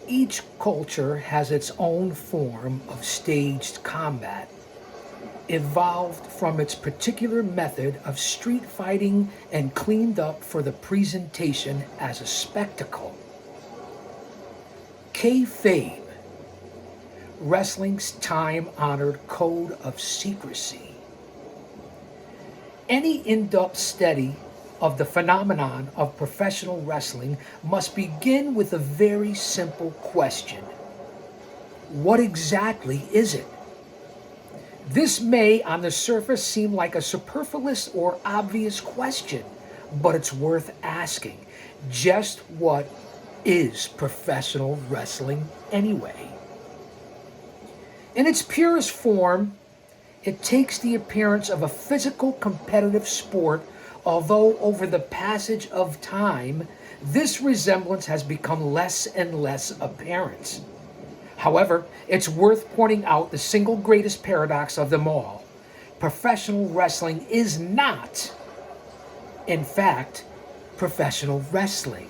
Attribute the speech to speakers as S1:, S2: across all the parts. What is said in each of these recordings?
S1: Each culture has its own form of staged combat, evolved from its particular method of street fighting and cleaned up for the presentation as a spectacle. Kayfabe, wrestling's time-honored code of secrecy. Any in-depth study of the phenomenon of professional wrestling must begin with a very simple question. What exactly is it? This may, on the surface, seem like a superfluous or obvious question, but it's worth asking. Just what is professional wrestling anyway? In its purest form, it takes the appearance of a physical competitive sport, although over the passage of time, this resemblance has become less and less apparent. However, it's worth pointing out the single greatest paradox of them all. Professional wrestling is not, in fact, professional wrestling.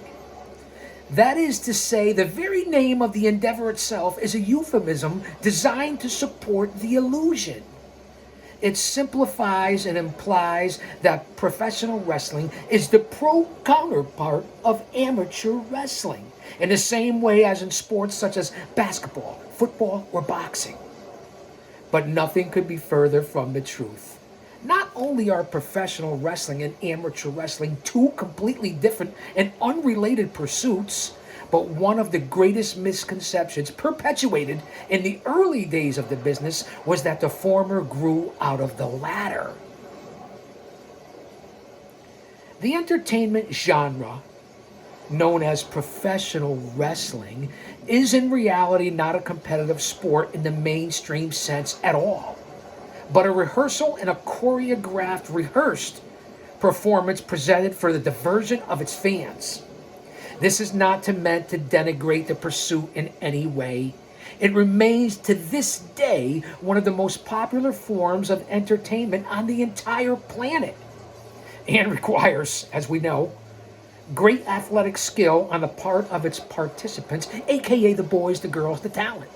S1: That is to say, the very name of the endeavor itself is a euphemism designed to support the illusion. It simplifies and implies that professional wrestling is the pro counterpart of amateur wrestling, in the same way as in sports such as basketball, football, or boxing. But nothing could be further from the truth. Not only are professional wrestling and amateur wrestling two completely different and unrelated pursuits, but one of the greatest misconceptions perpetuated in the early days of the business was that the former grew out of the latter. The entertainment genre, known as professional wrestling, is in reality not a competitive sport in the mainstream sense at all, but a rehearsal and a choreographed, rehearsed performance presented for the diversion of its fans. This is not meant to denigrate the pursuit in any way. It remains to this day one of the most popular forms of entertainment on the entire planet, and requires, as we know, great athletic skill on the part of its participants, aka the boys, the girls, the talent.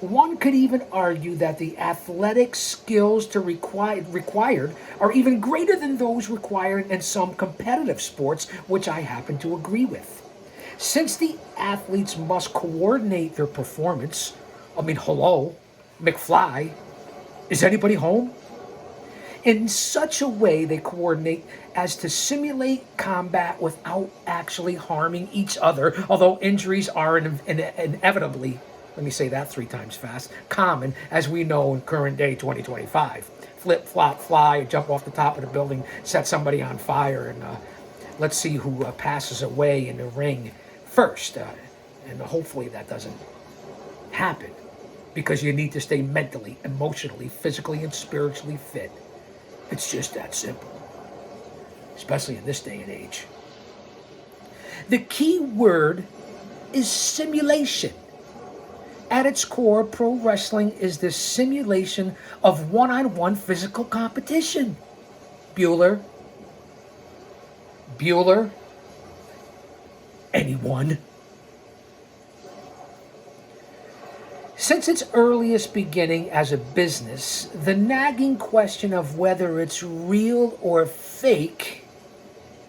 S1: One could even argue that the athletic skills required are even greater than those required in some competitive sports, which I happen to agree with. Since the athletes must coordinate their performance, hello, McFly, is anybody home? In such a way they coordinate as to simulate combat without actually harming each other, although injuries are inevitably, let me say that 3 times fast, common, as we know in current day 2025. Flip, flop, fly, jump off the top of the building, set somebody on fire, and let's see who passes away in the ring first. And hopefully that doesn't happen, because you need to stay mentally, emotionally, physically, and spiritually fit. It's just that simple, especially in this day and age. The key word is simulation. At its core, pro wrestling is the simulation of one-on-one physical competition. Bueller? Anyone? Since its earliest beginning as a business, the nagging question of whether it's real or fake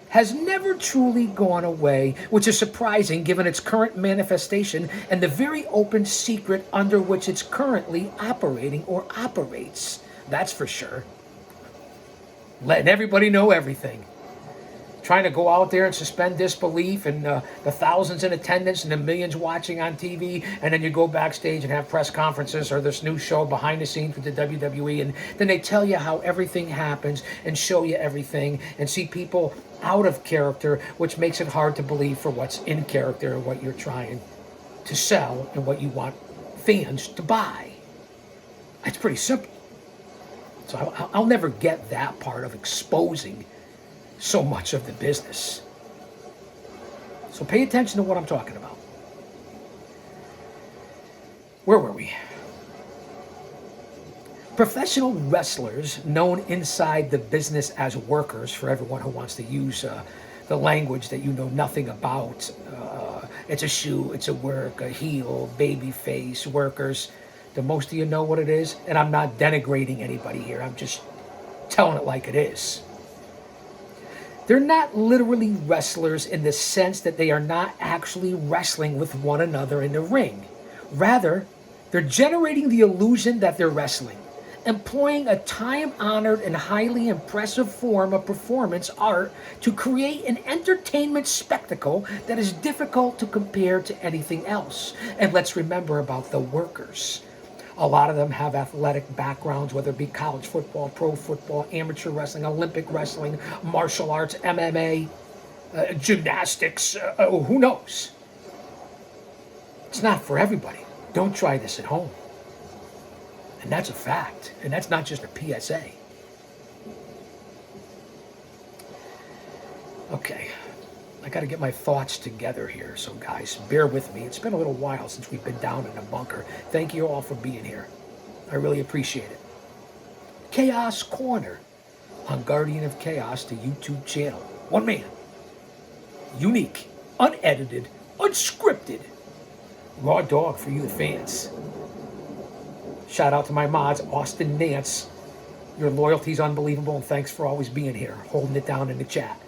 S1: has never truly gone away, which is surprising given its current manifestation and the very open secret under which it's currently operating or operates. That's for sure. Letting everybody know everything. Trying to go out there and suspend disbelief, and the thousands in attendance and the millions watching on TV, and then you go backstage and have press conferences or this new show behind the scenes with the WWE, and then they tell you how everything happens and show you everything and see people out of character, which makes it hard to believe for what's in character and what you're trying to sell and what you want fans to buy. It's pretty simple. So I'll never get that part of exposing so much of the business. So pay attention to what I'm talking about. Where were we? Professional wrestlers, known inside the business as workers, for everyone who wants to use the language that you know nothing about It's a shoe, it's a work, a heel, baby face, workers. Do most of you know what it is? And I'm not denigrating anybody here. I'm just telling it like it is. They're not literally wrestlers in the sense that they are not actually wrestling with one another in the ring. Rather, they're generating the illusion that they're wrestling, employing a time-honored and highly impressive form of performance art to create an entertainment spectacle that is difficult to compare to anything else. And let's remember about the workers. A lot of them have athletic backgrounds, whether it be college football, pro football, amateur wrestling, Olympic wrestling, martial arts, MMA, gymnastics, who knows? It's not for everybody. Don't try this at home. And that's a fact. And that's not just a PSA. Okay. I got to get my thoughts together here. So guys, bear with me. It's been a little while since we've been down in the bunker. Thank you all for being here. I really appreciate it. Chaos Corner on Guardian of Chaos, the YouTube channel. One man. Unique. Unedited. Unscripted. Raw dog for you, the fans. Shout out to my mods, Austin Nance. Your loyalty's unbelievable, and thanks for always being here, holding it down in the chat.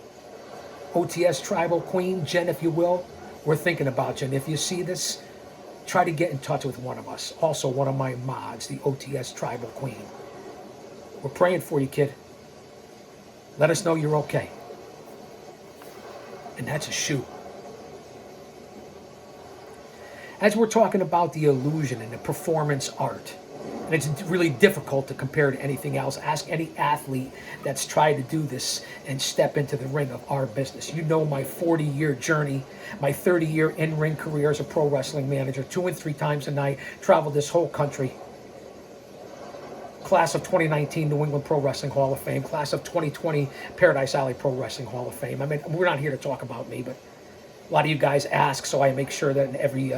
S1: OTS Tribal Queen, Jen, if you will, we're thinking about you. And if you see this, try to get in touch with one of us. Also, one of my mods, the OTS Tribal Queen. We're praying for you, kid. Let us know you're okay. And that's a shoe. As we're talking about the illusion and the performance art, and it's really difficult to compare to anything else. Ask any athlete that's tried to do this and step into the ring of our business. You know my 40-year journey, my 30-year in-ring career as a pro wrestling manager, 2 and 3 times a night, traveled this whole country. Class of 2019 New England Pro Wrestling Hall of Fame, class of 2020 Paradise Alley Pro Wrestling Hall of Fame. I mean, we're not here to talk about me, but a lot of you guys ask, so I make sure that in every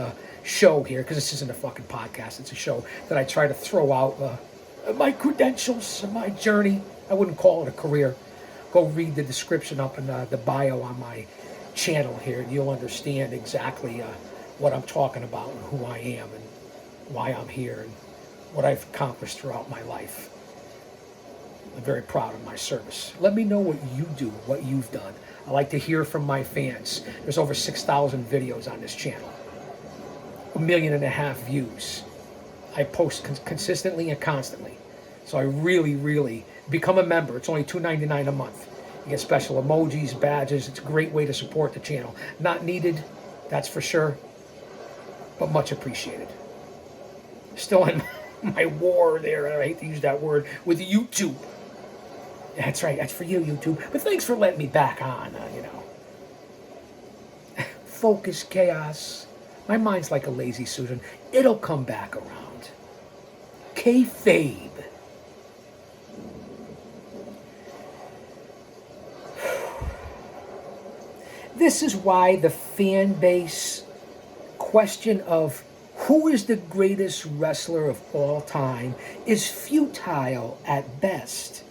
S1: show here, because this isn't a fucking podcast, it's a show, that I try to throw out my credentials, my journey. I wouldn't call it a career. Go read the description up in the bio on my channel here, and you'll understand exactly what I'm talking about and who I am and why I'm here and what I've accomplished throughout my life. I'm very proud of my service. Let me know what you do, what you've done. I like to hear from my fans. There's over 6,000 videos on this channel. 1.5 million views. I post consistently and constantly. So I really become a member. It's only $2.99 a month. You get special emojis, badges. It's a great way to support the channel. Not needed, that's for sure, but much appreciated. Still in my war there, I hate to use that word, with YouTube. That's right, that's for you, YouTube. But thanks for letting me back on, Focus, chaos. My mind's like a lazy Susan. It'll come back around. Kayfabe. This is why the fan base question of who is the greatest wrestler of all time is futile at best.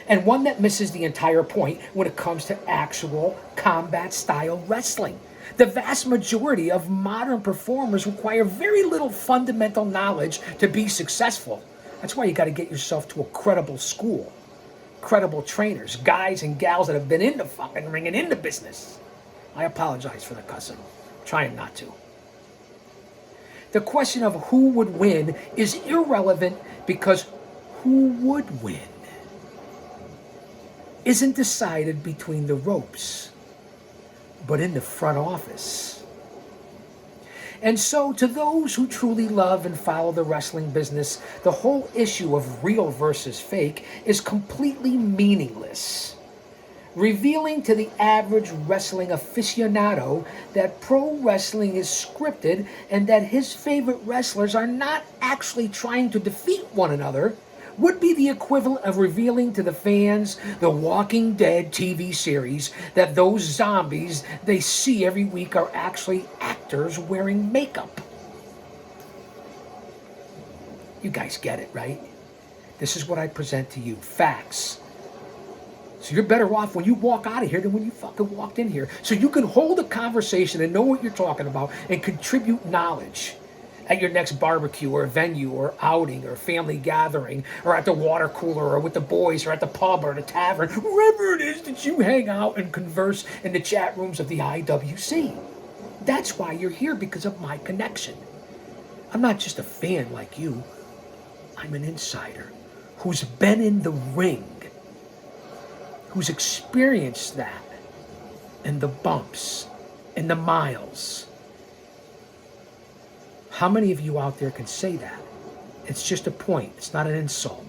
S1: And one that misses the entire point when it comes to actual combat-style wrestling. The vast majority of modern performers require very little fundamental knowledge to be successful. That's why you got to get yourself to a credible school, credible trainers, guys and gals that have been in the fucking ring and in the business. I apologize for the cussing. I'm trying not to. The question of who would win is irrelevant because who would win isn't decided between the ropes, but in the front office. And so to those who truly love and follow the wrestling business, the whole issue of real versus fake is completely meaningless, revealing to the average wrestling aficionado that pro wrestling is scripted and that his favorite wrestlers are not actually trying to defeat one another would be the equivalent of revealing to the fans the Walking Dead TV series that those zombies they see every week are actually actors wearing makeup. You guys get it, right? This is what I present to you. Facts. So you're better off when you walk out of here than when you fucking walked in here. So you can hold a conversation and know what you're talking about and contribute knowledge at your next barbecue or venue or outing or family gathering or at the water cooler or with the boys or at the pub or the tavern, wherever it is that you hang out and converse in the chat rooms of the IWC. That's why you're here, because of my connection. I'm not just a fan like you. I'm an insider who's been in the ring, who's experienced that, and the bumps, and the miles. How many of you out there can say that? It's just a point. It's not an insult.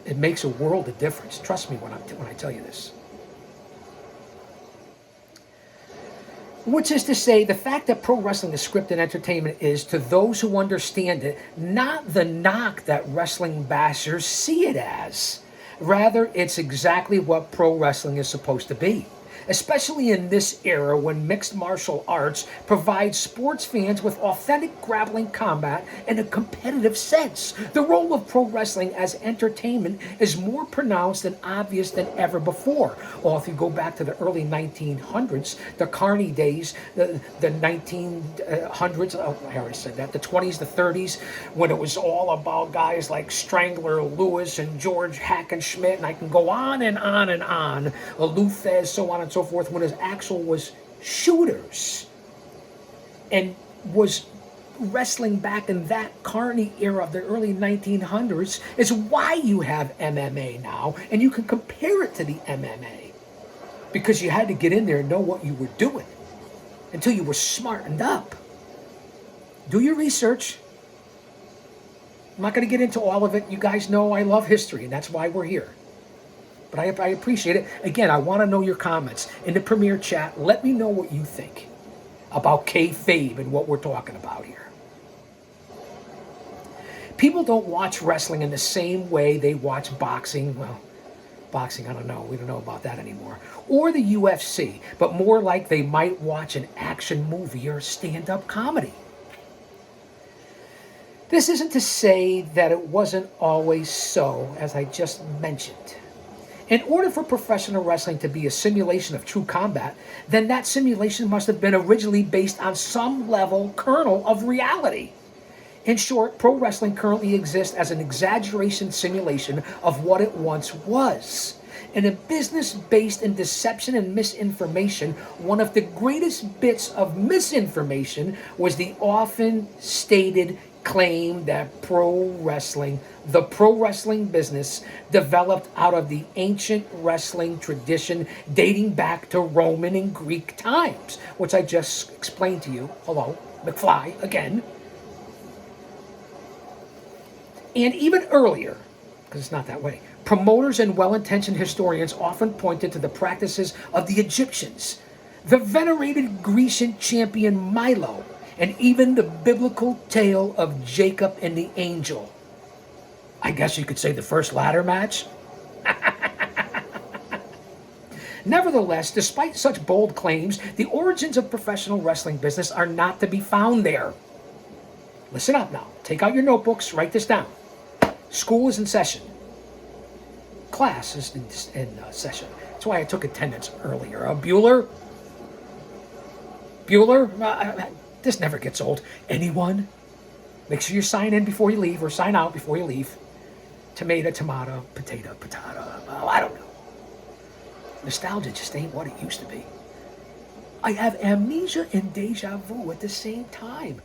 S1: It makes a world of difference. Trust me when I tell you this. Which is to say, the fact that pro wrestling is scripted entertainment is, to those who understand it, not the knock that wrestling bashers see it as. Rather, it's exactly what pro wrestling is supposed to be. Especially in this era when mixed martial arts provides sports fans with authentic grappling combat in a competitive sense. The role of pro wrestling as entertainment is more pronounced and obvious than ever before. Well, if you go back to the early 1900s, the Carney days, the 1900s, I already said that, the 20s, the 30s, when it was all about guys like Strangler Lewis and George Hackenschmidt, and I can go on and on and on, Luthez, so on and so forth, when his actual was shooters and was wrestling back in that Carney era of the early 1900s, is why you have MMA now, and you can compare it to the MMA, because you had to get in there and know what you were doing until you were smartened up. Do your research. I'm not going to get into all of it. You guys know I love history, and that's why we're here. But I appreciate it. Again, I want to know your comments. In the Premier chat, let me know what you think about Kayfabe and what we're talking about here. People don't watch wrestling in the same way they watch boxing. Well, boxing, I don't know. We don't know about that anymore. Or the UFC, but more like they might watch an action movie or stand-up comedy. This isn't to say that it wasn't always so, as I just mentioned. In order for professional wrestling to be a simulation of true combat, then that simulation must have been originally based on some level, kernel of reality. In short, pro wrestling currently exists as an exaggeration simulation of what it once was. In a business based in deception and misinformation, one of the greatest bits of misinformation was the often stated claim that the pro wrestling business, developed out of the ancient wrestling tradition dating back to Roman and Greek times, which I just explained to you. Hello, McFly again. And even earlier, because it's not that way, promoters and well-intentioned historians often pointed to the practices of the Egyptians, the venerated Grecian champion Milo, and even the biblical tale of Jacob and the angel. I guess you could say the first ladder match. Nevertheless, despite such bold claims, the origins of professional wrestling business are not to be found there. Listen up now. Take out your notebooks. Write this down. School is in session. Class is in session. That's why I took attendance earlier. Bueller? This never gets old. Anyone? Make sure you sign in before you leave, or sign out before you leave. Tomato, tomato, potato, potato. Well, I don't know. Nostalgia just ain't what it used to be. I have amnesia and deja vu at the same time.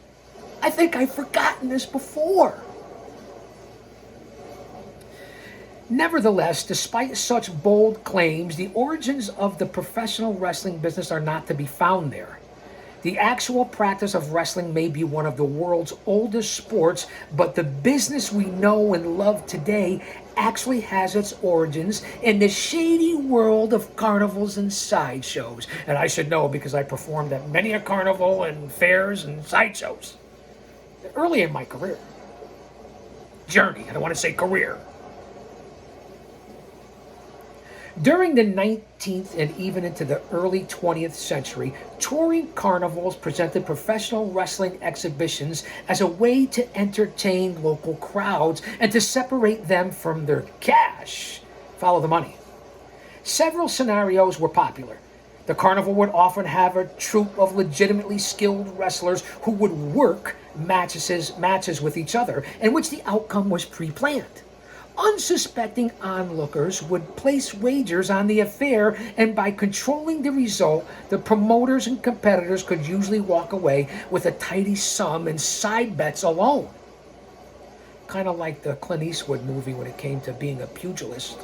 S1: I think I've forgotten this before. Nevertheless, despite such bold claims, the origins of the professional wrestling business are not to be found there. The actual practice of wrestling may be one of the world's oldest sports, but the business we know and love today actually has its origins in the shady world of carnivals and sideshows. And I should know, because I performed at many a carnival and fairs and sideshows early in my career. Journey, I don't want to say career. During the 19th and even into the early 20th century, touring carnivals presented professional wrestling exhibitions as a way to entertain local crowds and to separate them from their cash. Follow the money. Several scenarios were popular. The carnival would often have a troupe of legitimately skilled wrestlers who would work matches with each other, in which the outcome was pre-planned. Unsuspecting onlookers would place wagers on the affair, and by controlling the result, the promoters and competitors could usually walk away with a tidy sum in side bets alone. Kind of like the Clint Eastwood movie when it came to being a pugilist.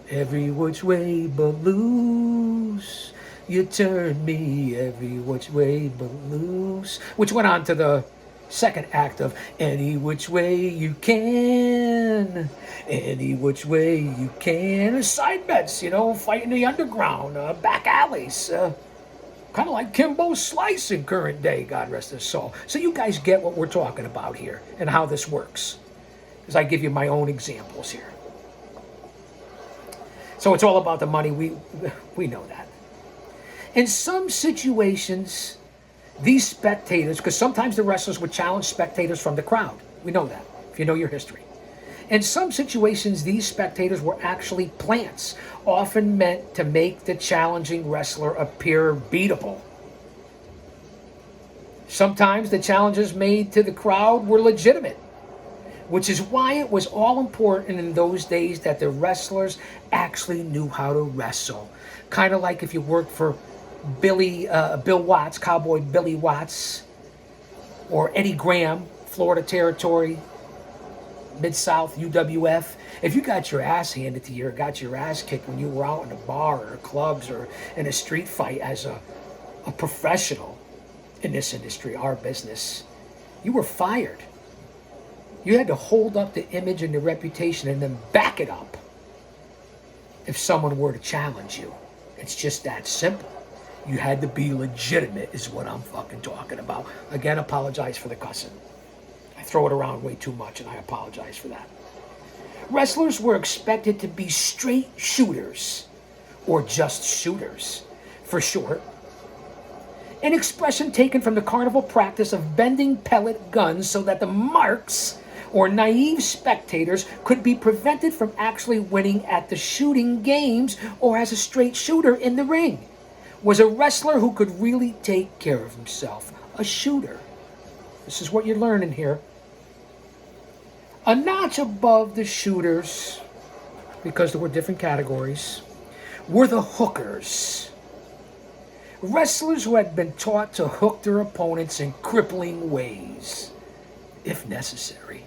S1: Every which way but loose, you turn me every which way but loose, which went on to the second act of Any Which Way You Can, Any Which Way You Can. Side bets, fighting the underground, back alleys, kind of like Kimbo Slice in current day, God rest his soul. So you guys get what we're talking about here and how this works, as I give you my own examples here. So it's all about the money. We know that. In some situations, these spectators, because sometimes the wrestlers would challenge spectators from the crowd. We know that, if you know your history. In some situations, these spectators were actually plants, often meant to make the challenging wrestler appear beatable. Sometimes the challenges made to the crowd were legitimate, which is why it was all important in those days that the wrestlers actually knew how to wrestle. Kind of like if you worked for Bill Watts, Cowboy Billy Watts, or Eddie Graham, Florida Territory, Mid-South, UWF. If you got your ass handed to you or got your ass kicked when you were out in a bar or clubs or in a street fight as a professional in this industry, our business, you were fired. You had to hold up the image and the reputation and then back it up if someone were to challenge you. It's just that simple. You had to be legitimate is what I'm fucking talking about. Again, apologize for the cussing. I throw it around way too much and I apologize for that. Wrestlers were expected to be straight shooters, or just shooters for short. An expression taken from the carnival practice of bending pellet guns so that the marks or naive spectators could be prevented from actually winning at the shooting games or as a straight shooter in the ring. Was a wrestler who could really take care of himself. A shooter. This is what you're learning here. A notch above the shooters, because there were different categories, were the hookers. Wrestlers who had been taught to hook their opponents in crippling ways, if necessary.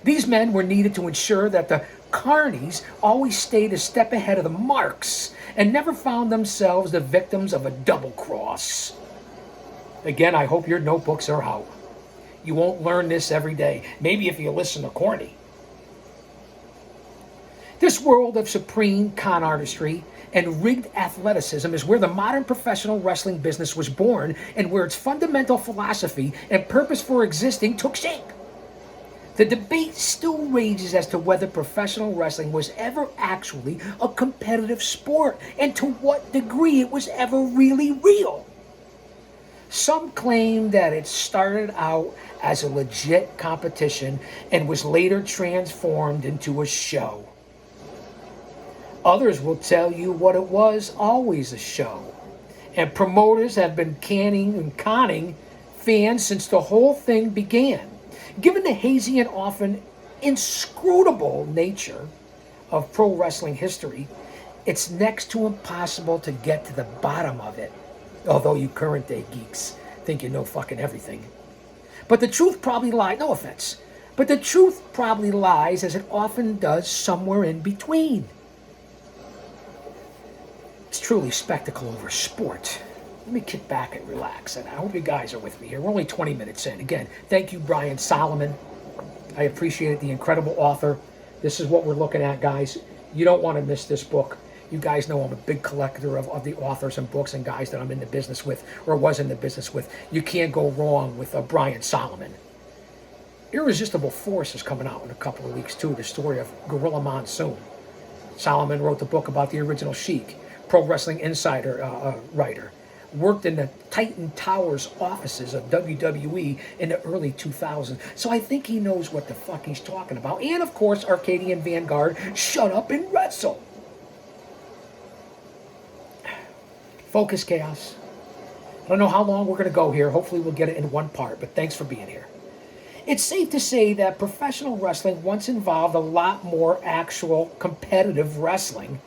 S1: These men were needed to ensure that the carnies always stayed a step ahead of the marks and never found themselves the victims of a double cross. Again, I hope your notebooks are out. You won't learn this every day. Maybe if you listen to Corny. This world of supreme con artistry and rigged athleticism is where the modern professional wrestling business was born and where its fundamental philosophy and purpose for existing took shape. The debate still rages as to whether professional wrestling was ever actually a competitive sport and to what degree it was ever really real. Some claim that it started out as a legit competition and was later transformed into a show. Others will tell you what it was always a show. And promoters have been canning and conning fans since the whole thing began. Given the hazy and often inscrutable nature of pro wrestling history, it's next to impossible to get to the bottom of it. Although you current day geeks think you know fucking everything. But the truth probably lies, no offense, but the truth probably lies, as it often does, somewhere in between. It's truly spectacle over sport. Let me kick back and relax, and I hope you guys are with me here. We're only 20 minutes in. Again, thank you, Brian Solomon. I appreciate it, the incredible author. This is what we're looking at, guys. You don't want to miss this book. You guys know I'm a big collector of the authors and books and guys that I'm in the business with or was in the business with. You can't go wrong with Brian Solomon. Irresistible Force is coming out in a couple of weeks, too, the story of Gorilla Monsoon. Solomon wrote the book about the original Sheik, Pro Wrestling Insider writer. Worked in the Titan Towers offices of WWE in the early 2000s. So I think he knows what the fuck he's talking about. And of course, Arcadian Vanguard, shut up and wrestle. Focus, Chaos. I don't know how long we're going to go here. Hopefully we'll get it in one part, but thanks for being here. It's safe to say that professional wrestling once involved a lot more actual competitive wrestling,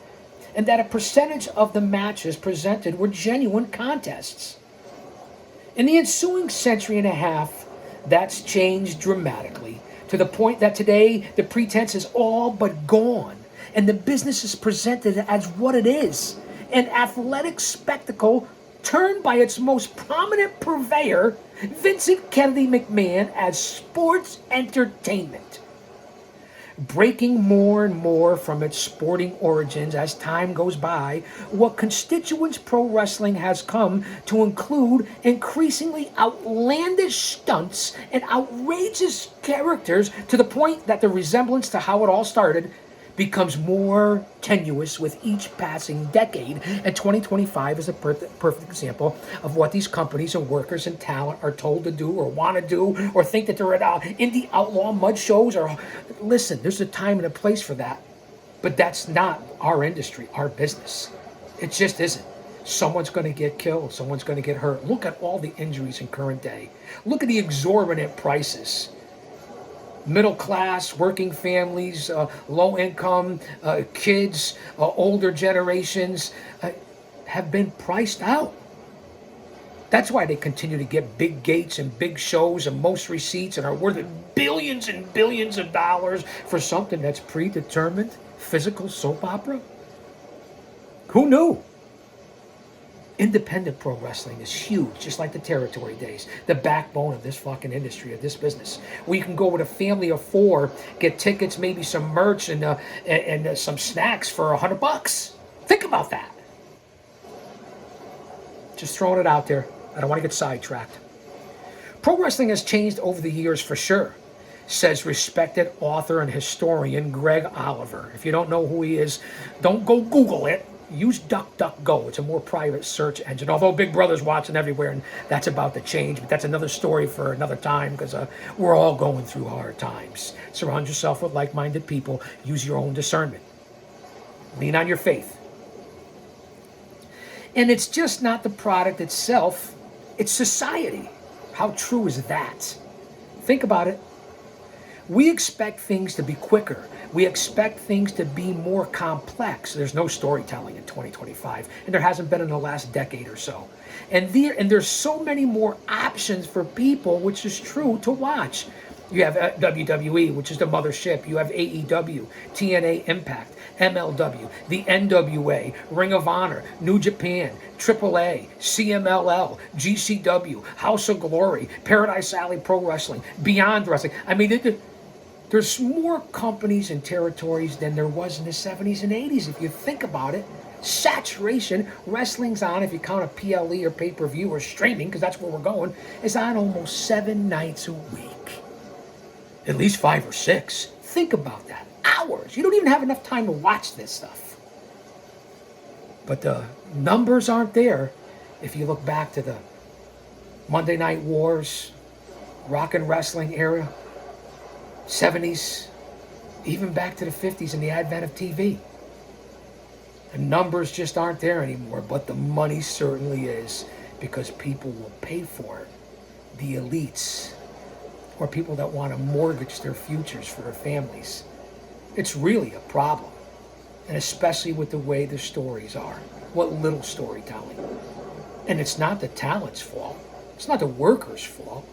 S1: and that a percentage of the matches presented were genuine contests. In the ensuing century and a half, that's changed dramatically, to the point that today the pretense is all but gone, and the business is presented as what it is, an athletic spectacle turned by its most prominent purveyor, Vincent Kennedy McMahon, as sports entertainment. Breaking more and more from its sporting origins as time goes by, what constituents pro wrestling has come to include increasingly outlandish stunts and outrageous characters, to the point that the resemblance to how it all started becomes more tenuous with each passing decade, and 2025 is a perfect example of what these companies and workers and talent are told to do or want to do, or think that they're at indie outlaw mud shows. Or listen, there's a time and a place for that, but that's not our industry, our business. It just isn't. Someone's going to get killed, someone's going to get hurt. Look at all the injuries in current day. Look at the exorbitant prices. Middle class, working families, low income, kids, older generations have been priced out. That's why they continue to get big gates and big shows and most receipts and are worth billions and billions of dollars for something that's predetermined, physical soap opera. Who knew? Independent pro wrestling is huge, just like the territory days, the backbone of this fucking industry, of this business. Where you can go with a family of 4, get tickets, maybe some merch and some snacks for $100. Think about that. Just throwing it out there. I don't want to get sidetracked. Pro wrestling has changed over the years for sure, says respected author and historian Greg Oliver. If you don't know who he is, don't go Google it. Use DuckDuckGo. It's a more private search engine, although Big Brother's watching everywhere, and that's about to change. But that's another story for another time, because we're all going through hard times. Surround yourself with like-minded people. Use your own discernment. Lean on your faith. And it's just not the product itself, it's society. How true is that? Think about it. We expect things to be quicker. We expect things to be more complex. There's no storytelling in 2025, and there hasn't been in the last decade or so. And there's so many more options for people, which is true, to watch. You have WWE, which is the mothership. You have AEW, TNA Impact, MLW, the NWA, Ring of Honor, New Japan, AAA, CMLL, GCW, House of Glory, Paradise Alley Pro Wrestling, Beyond Wrestling. I mean, there's more companies and territories than there was in the 70s and 80s, if you think about it. Saturation, wrestling's on, if you count a PLE or pay-per-view or streaming, because that's where we're going, is on almost 7 nights a week. At least 5 or 6. Think about that. Hours. You don't even have enough time to watch this stuff. But the numbers aren't there if you look back to the Monday Night Wars, rock and wrestling era, 70s, even back to the 50s and the advent of TV. The numbers just aren't there anymore, but the money certainly is, because people will pay for it. The elites, or people that want to mortgage their futures for their families. It's really a problem, and especially with the way the stories are. What little storytelling. And it's not the talent's fault. It's not the workers' fault.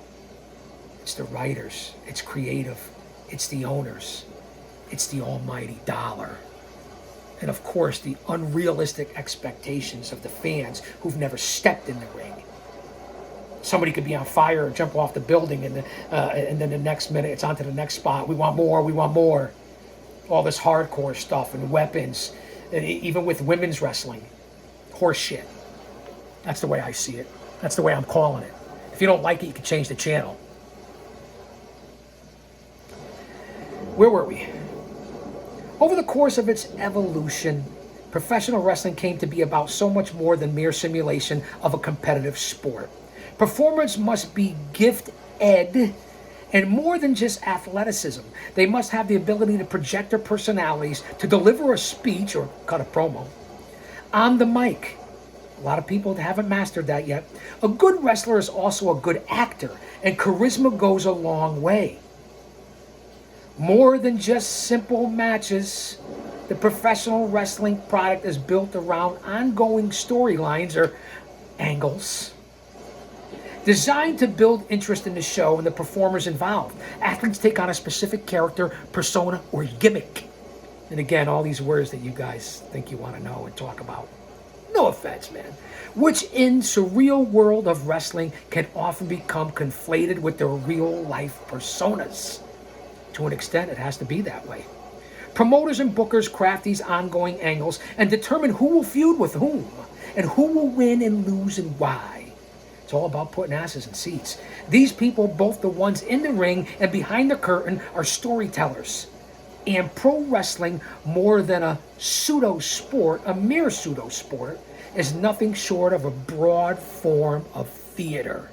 S1: It's the writers. It's creative. It's the owners. It's the almighty dollar. And of course, the unrealistic expectations of the fans who've never stepped in the ring. Somebody could be on fire or jump off the building, and then the next minute it's on to the next spot. We want more, we want more. All this hardcore stuff and weapons, and even with women's wrestling. Horse shit. That's the way I see it. That's the way I'm calling it. If you don't like it, you can change the channel. Where were we? Over the course of its evolution, professional wrestling came to be about so much more than mere simulation of a competitive sport. Performers must be gift-ed and more than just athleticism. They must have the ability to project their personalities, to deliver a speech or cut a promo on the mic. A lot of people haven't mastered that yet. A good wrestler is also a good actor, and charisma goes a long way. More than just simple matches, the professional wrestling product is built around ongoing storylines or angles designed to build interest in the show and the performers involved. Athletes take on a specific character, persona, or gimmick. And again, all these words that you guys think you want to know and talk about. No offense, man. Which in surreal world of wrestling can often become conflated with their real life personas. To an extent, it has to be that way. Promoters and bookers craft these ongoing angles and determine who will feud with whom and who will win and lose and why. It's all about putting asses in seats. These people, both the ones in the ring and behind the curtain, are storytellers. And pro wrestling, more than a pseudo-sport, a mere pseudo-sport, is nothing short of a broad form of theater.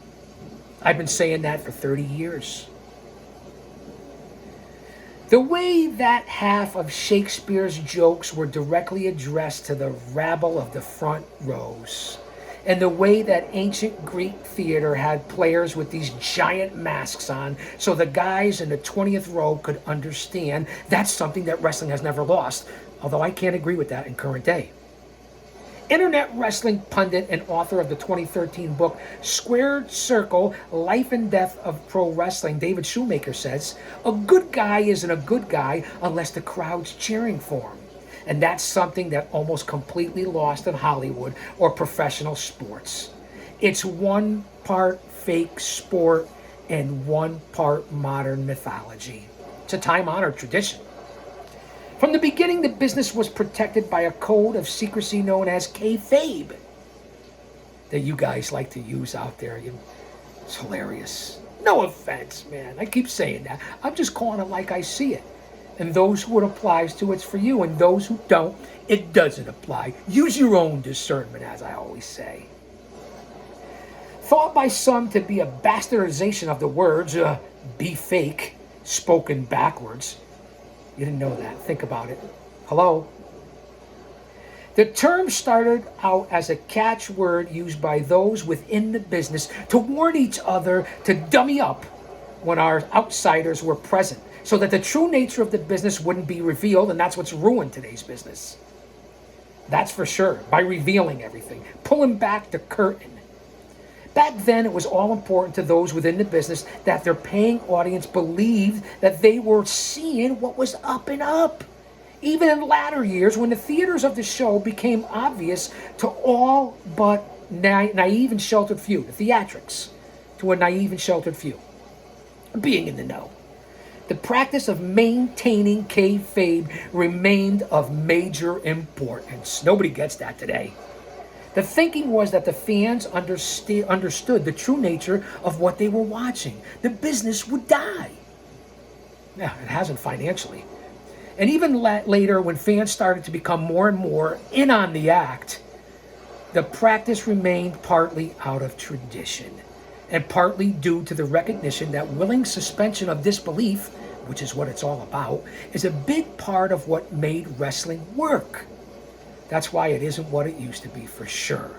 S1: I've been saying that for 30 years. The way that half of Shakespeare's jokes were directly addressed to the rabble of the front rows, and the way that ancient Greek theater had players with these giant masks on so the guys in the 20th row could understand, that's something that wrestling has never lost, although I can't agree with that in current day. Internet wrestling pundit and author of the 2013 book Squared Circle, Life and Death of Pro Wrestling, David Shoemaker says, a good guy isn't a good guy unless the crowd's cheering for him. And that's something that almost completely lost in Hollywood or professional sports. It's one part fake sport and one part modern mythology. It's a time-honored tradition. From the beginning, the business was protected by a code of secrecy known as Kayfabe that you guys like to use out there. It's hilarious. No offense, man. I keep saying that. I'm just calling it like I see it. And those who it applies to, it's for you. And those who don't, it doesn't apply. Use your own discernment, as I always say. Thought by some to be a bastardization of the words, be fake, spoken backwards. You didn't know that. Think about it. Hello? The term started out as a catchword used by those within the business to warn each other to dummy up when our outsiders were present, so that the true nature of the business wouldn't be revealed, and that's what's ruined today's business. That's for sure, by revealing everything, pulling back the curtain. Back then, it was all important to those within the business that their paying audience believed that they were seeing what was up and up. Even in latter years, when the theaters of the show became obvious to all but naive and sheltered few, the theatrics, to a naive and sheltered few, being in the know. The practice of maintaining kayfabe remained of major importance. Nobody gets that today. The thinking was that the fans understood the true nature of what they were watching. The business would die. Yeah, it hasn't financially. And even later, when fans started to become more and more in on the act, the practice remained partly out of tradition and partly due to the recognition that willing suspension of disbelief, which is what it's all about, is a big part of what made wrestling work. That's why it isn't what it used to be, for sure.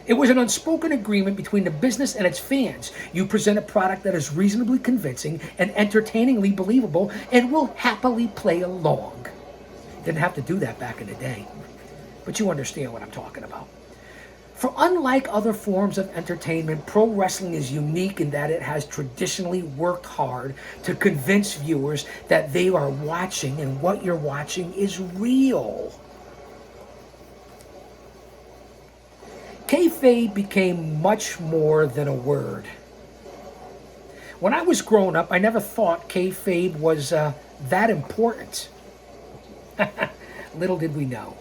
S1: It was an unspoken agreement between the business and its fans. You present a product that is reasonably convincing and entertainingly believable and will happily play along. Didn't have to do that back in the day, but you understand what I'm talking about. For unlike other forms of entertainment, pro wrestling is unique in that it has traditionally worked hard to convince viewers that they are watching and what you're watching is real. Kayfabe became much more than a word. When I was growing up, I never thought kayfabe was that important. Little did we know.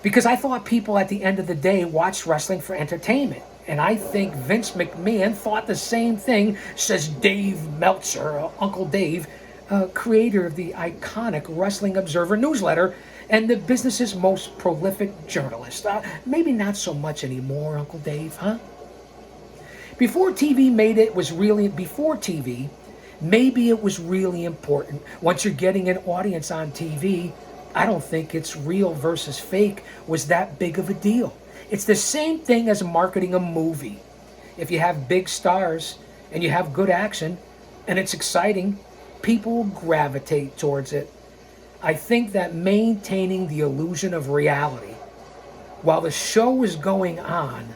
S1: Because I thought people at the end of the day watched wrestling for entertainment. And I think Vince McMahon thought the same thing, says Dave Meltzer, Uncle Dave, creator of the iconic Wrestling Observer newsletter and the business's most prolific journalist. Maybe not so much anymore, Uncle Dave, huh? Before TV, maybe it was really important. Once you're getting an audience on TV, I don't think it's real versus fake was that big of a deal. It's the same thing as marketing a movie. If you have big stars and you have good action and it's exciting, people will gravitate towards it. I think that maintaining the illusion of reality while the show is going on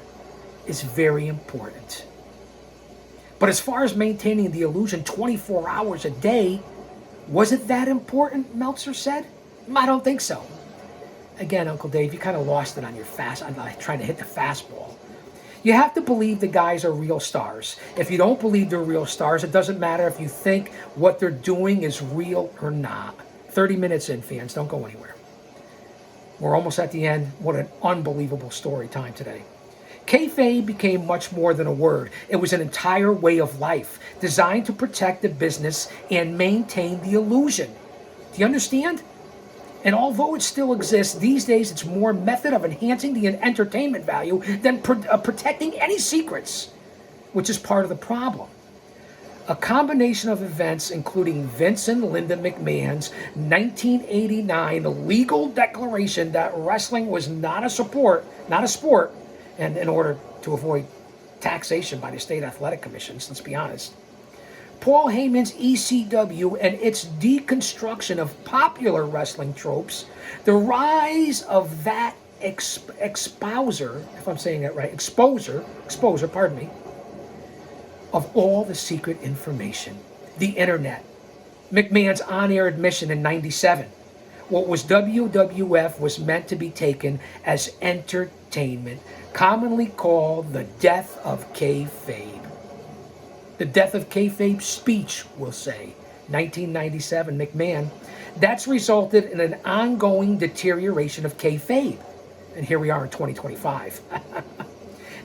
S1: is very important. But as far as maintaining the illusion 24 hours a day, was it that important, Meltzer said? I don't think so. Again, Uncle Dave, you kind of lost it on your I'm trying to hit the fastball. You have to believe the guys are real stars. If you don't believe they're real stars, it doesn't matter if you think what they're doing is real or not. 30 minutes in, fans, don't go anywhere. We're almost at the end. What an unbelievable story time today. Kayfabe became much more than a word. It was an entire way of life designed to protect the business and maintain the illusion. Do you understand? And although it still exists, these days it's more a method of enhancing the entertainment value than protecting any secrets, which is part of the problem. A combination of events, including Vince and Linda McMahon's 1989 legal declaration that wrestling was not a sport, and in order to avoid taxation by the state athletic commissions, let's be honest. Paul Heyman's ECW and its deconstruction of popular wrestling tropes, the rise of that exposer, if I'm saying that right, exposer, pardon me, of all the secret information, the internet, McMahon's on-air admission in '97. What was WWF was meant to be taken as entertainment, commonly called the death of kayfabe. The death of kayfabe speech, we'll say, 1997, McMahon. That's resulted in an ongoing deterioration of kayfabe. And here we are in 2025.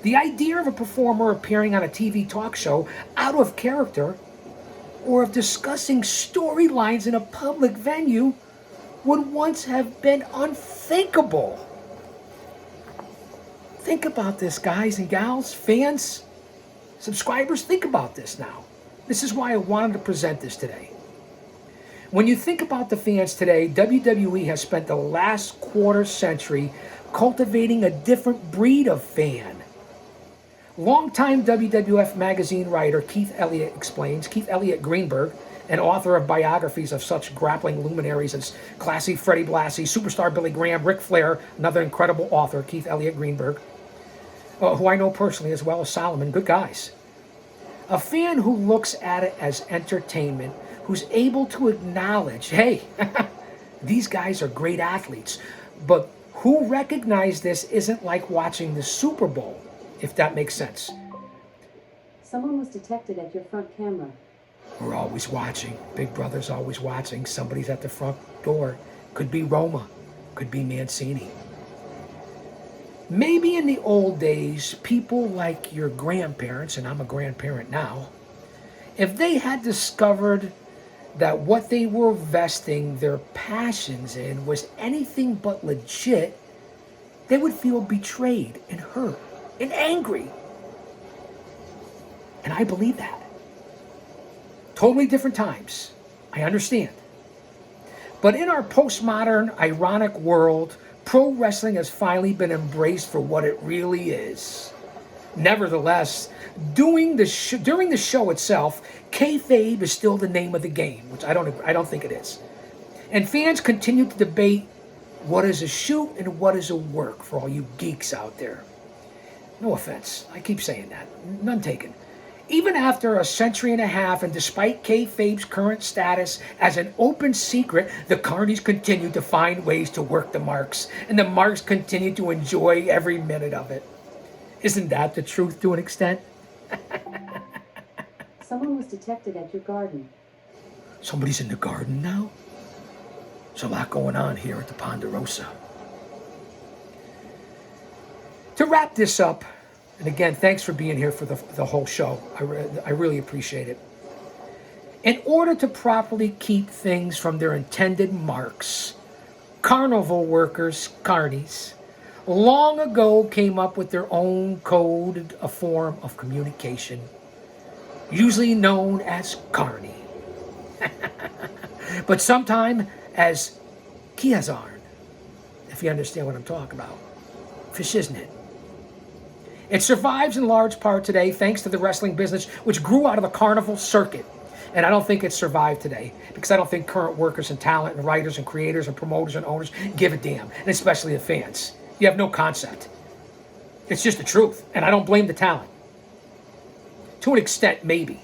S1: The idea of a performer appearing on a TV talk show out of character or of discussing storylines in a public venue would once have been unthinkable. Think about this, guys and gals, fans, subscribers, think about this now. This is why I wanted to present this today. When you think about the fans today, WWE has spent the last quarter century cultivating a different breed of fan. Longtime WWF magazine writer Keith Elliott Greenberg, and author of biographies of such grappling luminaries as Classy Freddie Blassie, Superstar Billy Graham, Ric Flair, another incredible author, Keith Elliott Greenberg, who I know personally, as well as Solomon, good guys. A fan who looks at it as entertainment, who's able to acknowledge, hey, these guys are great athletes, but who recognize this isn't like watching the Super Bowl, if that makes sense.
S2: Someone was detected at your front camera.
S1: We're always watching. Big Brother's always watching. Somebody's at the front door. Could be Roma. Could be Mancini. Maybe in the old days, people like your grandparents, and I'm a grandparent now, if they had discovered that what they were vesting their passions in was anything but legit, they would feel betrayed and hurt and angry. And I believe that. Totally different times. I understand. But in our postmodern, ironic world, pro wrestling has finally been embraced for what it really is. Nevertheless, during the show itself, kayfabe is still the name of the game, which I don't think it is. And fans continue to debate what is a shoot and what is a work for all you geeks out there. No offense, I keep saying that. None taken. Even after a century and a half, and despite kayfabe's current status as an open secret, the carnies continue to find ways to work the marks, and the marks continue to enjoy every minute of it. Isn't that the truth to an extent?
S2: Someone was detected at your garden.
S1: Somebody's in the garden now? There's a lot going on here at the Ponderosa. To wrap this up, and again, thanks for being here for the whole show. I really appreciate it. In order to properly keep things from their intended marks, carnival workers, carnies, long ago came up with their own code, a form of communication, usually known as carny, but sometimes as kiazarn, if you understand what I'm talking about. Fishiznit. It survives in large part today thanks to the wrestling business, which grew out of the carnival circuit. And I don't think it survived today because I don't think current workers and talent and writers and creators and promoters and owners give a damn, and especially the fans. You have no concept. It's just the truth, and I don't blame the talent. To an extent, maybe.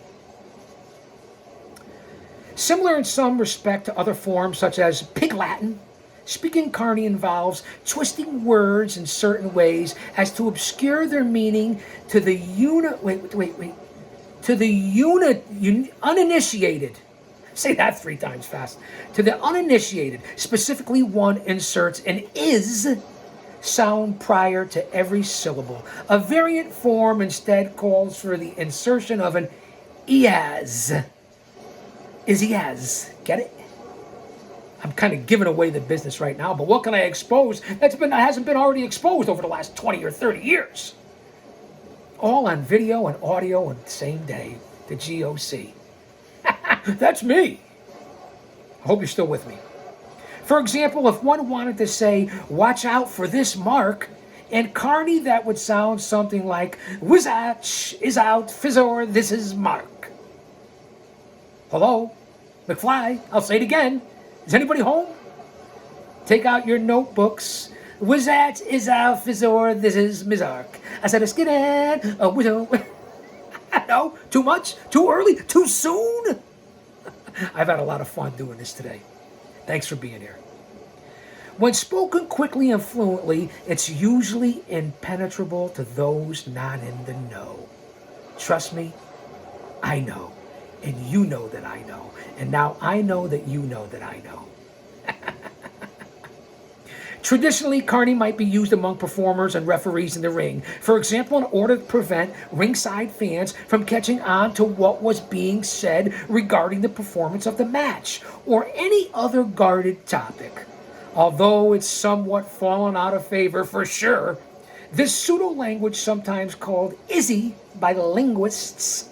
S1: Similar in some respect to other forms such as Pig Latin, speaking carny involves twisting words in certain ways as to obscure their meaning to the uninitiated. Say that 3 times fast. To the uninitiated, specifically one inserts an is sound prior to every syllable. A variant form instead calls for the insertion of an iaz. Is iaz. Get it? I'm kind of giving away the business right now, but what can I expose that hasn't been already exposed over the last 20 or 30 years? All on video and audio on the same day. The GOC. That's me. I hope you're still with me. For example, if one wanted to say, watch out for this mark, in carny that would sound something like, Wizach is out, Fizzor, this is Mark. Hello? McFly, I'll say it again. Is anybody home? Take out your notebooks. Wizat is out, Fizzor, this is Mizark. I said a skinhead, a widow. No, too much? Too early? Too soon? I've had a lot of fun doing this today. Thanks for being here. When spoken quickly and fluently, it's usually impenetrable to those not in the know. Trust me, I know. And you know that I know. And now I know that you know that I know. Traditionally, carny might be used among performers and referees in the ring. For example, in order to prevent ringside fans from catching on to what was being said regarding the performance of the match or any other guarded topic. Although it's somewhat fallen out of favor for sure, this pseudo-language, sometimes called Izzy by linguists,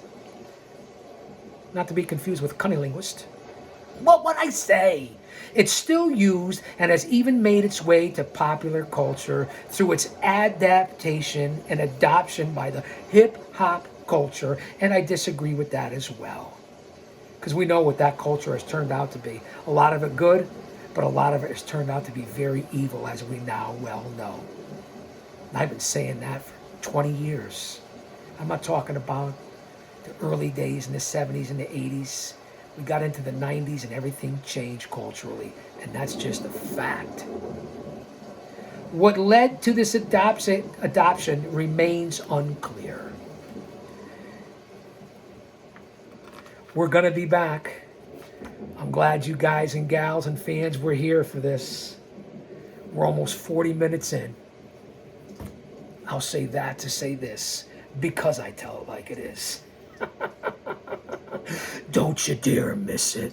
S1: not to be confused with cunnilinguist. What would I say? It's still used and has even made its way to popular culture through its adaptation and adoption by the hip-hop culture, and I disagree with that as well. Because we know what that culture has turned out to be. A lot of it good, but a lot of it has turned out to be very evil, as we now well know. And I've been saying that for 20 years. I'm not talking about the early days in the 70s and the 80s. We got into the 90s and everything changed culturally, and that's just a fact. What led to this adoption remains unclear. We're going to be back. I'm glad you guys and gals and fans were here for this. We're almost 40 minutes in. I'll say that to say this, because I tell it like it is. Don't you dare miss it.